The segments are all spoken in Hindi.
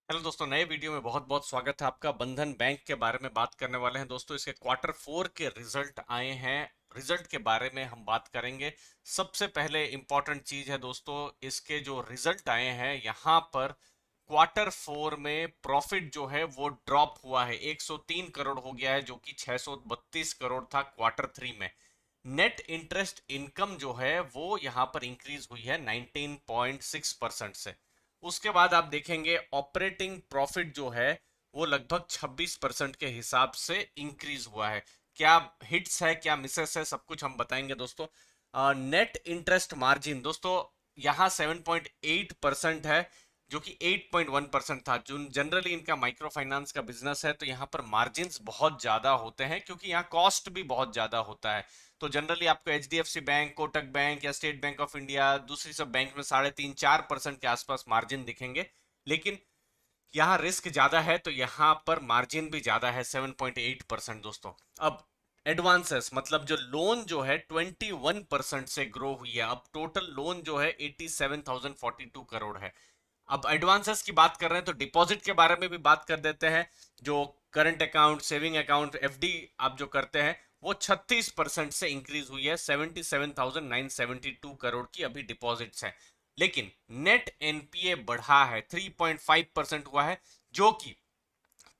हेलो दोस्तों, नए वीडियो में बहुत बहुत स्वागत है आपका। बंधन बैंक के बारे में बात करने वाले हैं दोस्तों। इसके क्वार्टर 4 के रिजल्ट आए हैं। रिजल्ट के बारे में हम बात करेंगे। सबसे पहले इंपॉर्टेंट चीज है दोस्तों, इसके जो रिजल्ट आए हैं यहाँ पर क्वार्टर 4 में प्रॉफिट जो है वो ड्रॉप हुआ है। 103 करोड़ हो गया है, जो कि 632 करोड़ था क्वार्टर 3 में। नेट इंटरेस्ट इनकम जो है वो यहाँ पर इंक्रीज हुई है 19.6% से। उसके बाद आप देखेंगे ऑपरेटिंग प्रॉफिट जो है वो लगभग 26% के हिसाब से इंक्रीज हुआ है। क्या हिट्स है, क्या मिसेस है, सब कुछ हम बताएंगे दोस्तों। नेट इंटरेस्ट मार्जिन दोस्तों यहाँ 7.8% है, जो कि 8.1% था। जो जनरली इनका माइक्रो फाइनेंस का बिजनेस है, तो यहाँ पर मार्जिन बहुत ज्यादा होते हैं क्योंकि यहाँ कॉस्ट भी बहुत ज्यादा होता है। तो जनरली आपको एचडीएफसी बैंक, कोटक बैंक या स्टेट बैंक ऑफ इंडिया, दूसरी सब बैंक में 3.5-4% के आसपास मार्जिन दिखेंगे। लेकिन यहाँ रिस्क ज्यादा है, तो यहाँ पर मार्जिन भी ज्यादा है 7.8% दोस्तों। अब एडवांसेस मतलब जो लोन जो है 21% से ग्रो हुई है। अब टोटल लोन जो है 87,042 करोड़ है। अब एडवांसेस की बात कर रहे हैं तो डिपॉजिट के बारे में भी बात कर देते हैं। जो current account, saving account, FD आप जो करते हैं, वो 36% से इंक्रीज हुई है। 77,972 करोड़ की अभी डिपॉजिट्स है। लेकिन नेट एनपीए बढ़ा है, 3.5% हुआ है, जो कि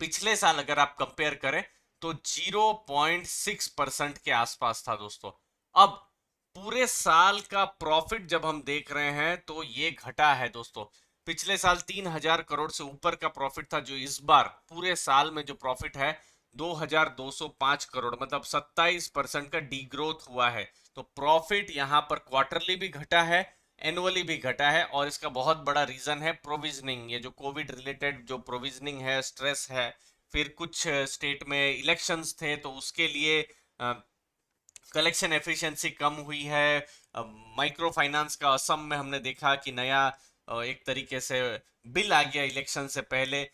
पिछले साल अगर आप कंपेयर करें तो 0.6% के आसपास था दोस्तों। अब पूरे साल का प्रॉफिट जब हम देख रहे हैं तो ये घटा है दोस्तों। पिछले साल 3,000 करोड़ से ऊपर का प्रॉफिट था, जो इस बार पूरे साल में जो प्रॉफिट है 2,205 करोड़, मतलब 27% का डी ग्रोथ हुआ है। तो प्रॉफिट यहां पर क्वार्टरली भी घटा है, एनुअली भी घटा है। और इसका बहुत बड़ा रीजन है प्रोविजनिंग। ये जो कोविड रिलेटेड जो प्रोविजनिंग है, स्ट्रेस है। फिर कुछ स्टेट में इलेक्शंस थे, तो उसके लिए कलेक्शन एफिशिएंसी कम हुई है। माइक्रो फाइनेंस का असम में हमने देखा कि नया एक तरीके से बिल आ गया इलेक्शन से पहले।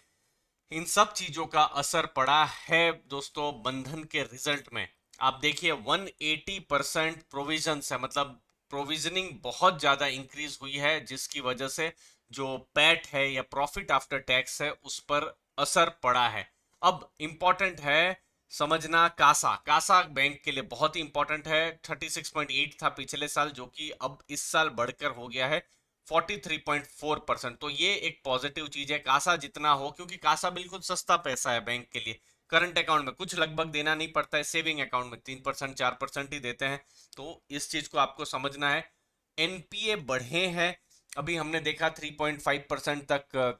इन सब चीजों का असर पड़ा है दोस्तों बंधन के रिजल्ट में। आप देखिए 180% प्रोविजन है, मतलब प्रोविजनिंग बहुत ज्यादा इंक्रीज हुई है, जिसकी वजह से जो पैट है या प्रॉफिट आफ्टर टैक्स है उस पर असर पड़ा है। अब इंपॉर्टेंट है समझना कासा। कासा बैंक के लिए बहुत ही इंपॉर्टेंट है। 36.8 था पिछले साल, जो कि अब इस साल बढ़कर हो गया है 43.4%। तो ये एक पॉजिटिव चीज है, कासा जितना हो, क्योंकि कासा बिल्कुल सस्ता पैसा है बैंक के लिए। करंट अकाउंट में कुछ लगभग देना नहीं पड़ता है, सेविंग अकाउंट में 3% 4% ही देते हैं। तो इस चीज को आपको समझना है। एनपीए बढ़े हैं। अभी हमने देखा 3.5% तक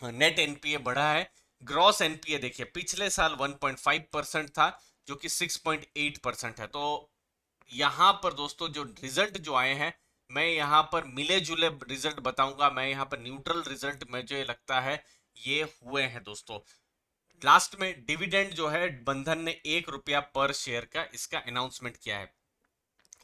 नेट एनपीए बढ़ा है। ग्रॉस एनपीए देखिए, पिछले साल 1.5% था, जो कि 6.8% है। तो यहां पर दोस्तों जो रिजल्ट जो आए हैं, मैं यहां पर मिले जुले रिजल्ट बताऊंगा। मैं यहां पर न्यूट्रल रिजल्ट मुझे लगता है ये हुए हैं दोस्तों। लास्ट में डिविडेंड जो है बंधन ने 1 रुपया पर शेयर का इसका अनाउंसमेंट किया है।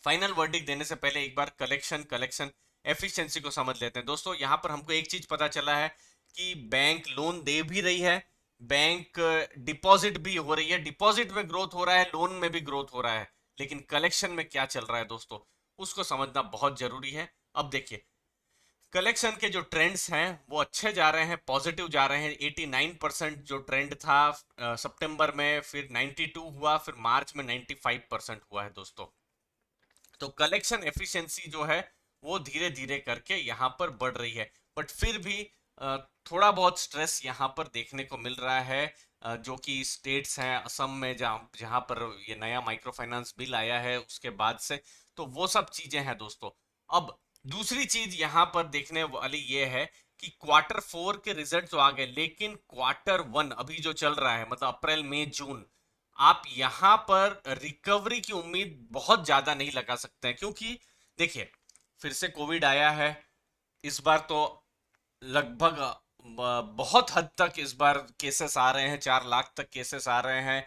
फाइनल वर्डिक्ट देने से पहले एक बार कलेक्शन कलेक्शन एफिशिएंसी को समझ लेते हैं दोस्तों। यहां पर हमको एक चीज पता चला है कि बैंक लोन दे भी रही है, बैंक डिपॉजिट भी हो रही है। डिपॉजिट में ग्रोथ हो रहा है, लोन में भी ग्रोथ हो रहा है। लेकिन कलेक्शन में क्या चल रहा है दोस्तों, उसको समझना बहुत जरूरी है। अब देखिए कलेक्शन के जो ट्रेंड्स हैं वो अच्छे जा रहे हैं, पॉजिटिव जा रहे हैं। 89% जो ट्रेंड था सितंबर में, फिर 92 हुआ, फिर मार्च में 95% हुआ है दोस्तों। तो कलेक्शन एफिशिएंसी जो है वो धीरे धीरे करके यहाँ पर बढ़ रही है। बट फिर भी थोड़ा बहुत स्ट्रेस यहाँ पर देखने को मिल रहा है। जो कि स्टेट्स हैं असम में, जहाँ जहाँ पर ये नया माइक्रो फाइनेंस बिल आया है उसके बाद से। तो वो सब चीजें हैं दोस्तों। अब दूसरी चीज यहाँ पर देखने वाली ये है कि क्वार्टर 4 के रिजल्ट तो आ गए, लेकिन क्वार्टर 1 अभी जो चल रहा है, मतलब अप्रैल मई जून, आप यहां पर रिकवरी की उम्मीद बहुत ज्यादा नहीं लगा सकते हैं। क्योंकि देखिए फिर से कोविड आया है इस बार। तो लगभग बहुत हद तक इस बार केसेस आ रहे हैं, 4 लाख तक केसेस आ रहे हैं।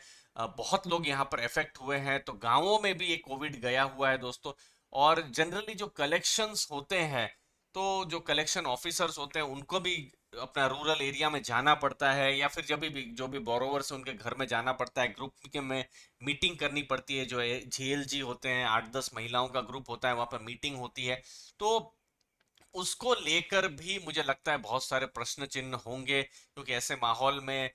बहुत लोग यहाँ पर इफेक्ट हुए हैं, तो गांवों में भी ये कोविड गया हुआ है दोस्तों। और जनरली जो कलेक्शंस होते हैं, तो जो कलेक्शन ऑफिसर्स होते हैं उनको भी अपना रूरल एरिया में जाना पड़ता है, या फिर जब भी जो भी बोरोवर्स उनके घर में जाना पड़ता है, ग्रुप के में मीटिंग करनी पड़ती है। जो झीएलजी होते हैं, 8-10 महिलाओं का ग्रुप होता है, वहां पर मीटिंग होती है। तो उसको लेकर भी मुझे लगता है बहुत सारे प्रश्न चिन्ह होंगे, क्योंकि ऐसे माहौल में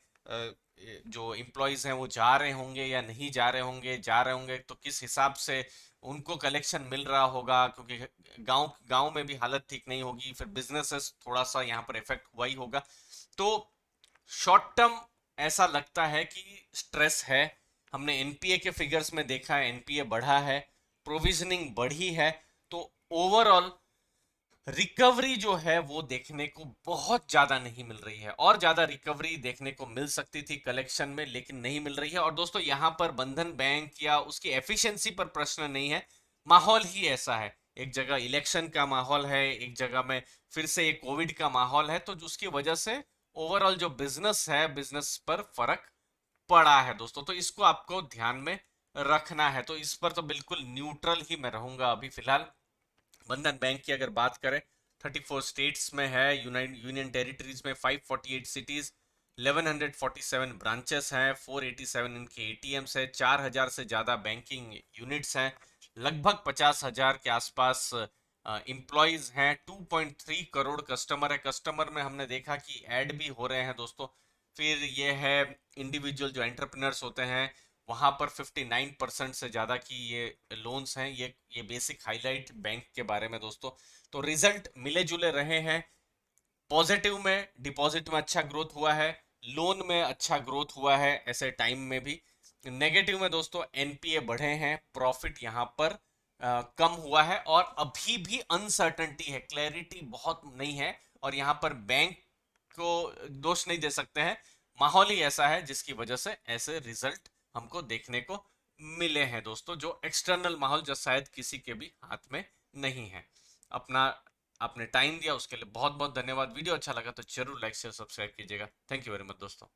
जो एम्प्लॉयज हैं वो जा रहे होंगे या नहीं जा रहे होंगे, जा रहे होंगे तो किस हिसाब से उनको कलेक्शन मिल रहा होगा, क्योंकि गांव गांव में भी हालत ठीक नहीं होगी, फिर बिजनेसेस थोड़ा सा यहाँ पर इफेक्ट हुआ ही होगा। तो शॉर्ट टर्म ऐसा लगता है कि स्ट्रेस है। हमने एनपीए के फिगर्स में देखा है, एनपीए बढ़ा है, प्रोविजनिंग बढ़ी है, तो ओवरऑल रिकवरी जो है वो देखने को बहुत ज्यादा नहीं मिल रही है, और ज्यादा रिकवरी देखने को मिल सकती थी कलेक्शन में, लेकिन नहीं मिल रही है। और दोस्तों यहाँ पर बंधन बैंक या उसकी एफिशिएंसी पर प्रश्न नहीं है, माहौल ही ऐसा है। एक जगह इलेक्शन का माहौल है, एक जगह में फिर से एक कोविड का माहौल है, तो उसकी वजह से ओवरऑल जो बिजनेस है, बिजनेस पर फर्क पड़ा है दोस्तों। तो इसको आपको ध्यान में रखना है, तो इस पर तो बिल्कुल न्यूट्रल ही मैं रहूंगा अभी फिलहाल। बंधन बैंक की अगर बात करें, 34 स्टेट्स में है, यूनियन टेरिटरीज में 548 सिटीज, 1147 ब्रांचेस हैं, 487 इनके एटीएम्स है, 4000 से ज़्यादा बैंकिंग यूनिट्स हैं, लगभग 50,000 के आसपास एम्प्लॉयज हैं, 2.3 करोड़ कस्टमर है। कस्टमर में हमने देखा कि ऐड भी हो रहे हैं दोस्तों। फिर ये है इंडिविजुअल जो एंटरप्रेन्योर्स होते हैं, वहां पर 59% से ज़्यादा की ये लोन्स हैं। ये बेसिक हाईलाइट बैंक के बारे में दोस्तों। तो रिजल्ट मिले जुले रहे हैं। पॉजिटिव में डिपॉजिट में अच्छा ग्रोथ हुआ है, लोन में अच्छा ग्रोथ हुआ है ऐसे टाइम में भी। नेगेटिव में दोस्तों एनपीए बढ़े हैं, प्रॉफिट यहाँ पर कम हुआ है, और अभी भी अनसर्टेनिटी है, क्लैरिटी बहुत नहीं है। और यहाँ पर बैंक को दोष नहीं दे सकते हैं, माहौल ही ऐसा है जिसकी वजह से ऐसे रिजल्ट हमको देखने को मिले हैं दोस्तों, जो एक्सटर्नल माहौल जो शायद किसी के भी हाथ में नहीं है। अपना आपने टाइम दिया उसके लिए बहुत बहुत धन्यवाद। वीडियो अच्छा लगा तो जरूर लाइक शेयर सब्सक्राइब कीजिएगा। थैंक यू वेरी मच दोस्तों।